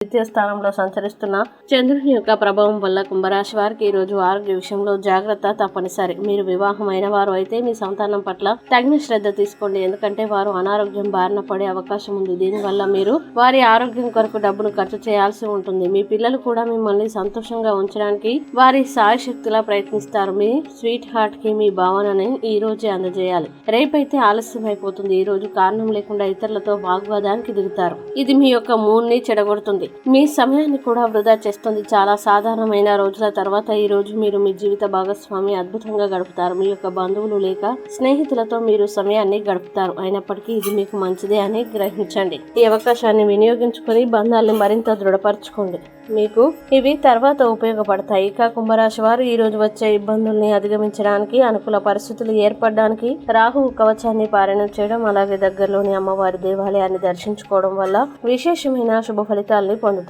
ద్వితీయ స్థానంలో సంచరిస్తున్న చంద్రుని యొక్క ప్రభావం వల్ల కుంభరాశి వారికి ఈ రోజు ఆరోగ్య విషయంలో జాగ్రత్త తప్పనిసరి. మీరు వివాహమైన వారు అయితే మీ సంతానం పట్ల తగిన శ్రద్ధ తీసుకోండి, ఎందుకంటే వారు అనారోగ్యం బారిన పడే అవకాశం ఉంది. దీనివల్ల మీరు వారి ఆరోగ్యం కొరకు డబ్బును ఖర్చు చేయాల్సి ఉంటుంది. మీ పిల్లలు కూడా మిమ్మల్ని సంతోషంగా ఉంచడానికి వారి సాయశక్తిలా ప్రయత్నిస్తారు. మీ స్వీట్ హార్ట్ కి మీ భావనని ఈ రోజే అందజేయాలి. రేపైతే ఆలస్యం అయిపోతుంది. ఈ రోజు కారణం లేకుండా ఇతరులతో వాగ్వాదానికి దిగుతారు. ఇది మీ యొక్క మూడ్ ని చెడగొడుతుంది, మీ సమయాన్ని కూడా వృధా చేస్తుంది. చాలా సాధారణమైన రోజుల తర్వాత ఈ రోజు మీరు మీ జీవిత భాగస్వామి అద్భుతంగా గడుపుతారు. మీ యొక్క బంధువులు లేక స్నేహితులతో మీరు సమయాన్ని గడుపుతారు. అయినప్పటికీ ఇది మీకు మంచిదే అని గ్రహించండి. ఈ అవకాశాన్ని వినియోగించుకుని బంధాలను మరింత దృఢపరచుకోండి. మీకు ఇవి తర్వాత ఉపయోగపడతాయి. ఇక కుంభరాశి వారు ఈ రోజు వచ్చే ఇబ్బందుల్ని అధిగమించడానికి, అనుకూల పరిస్థితులు ఏర్పడడానికి రాహు కవచాన్ని పారాయణం చేయడం, అలాగే దగ్గరలోని అమ్మవారి దేవాలయాన్ని దర్శించుకోవడం వల్ల విశేషమైన శుభ ఫలితాల్ని పొందుతారు.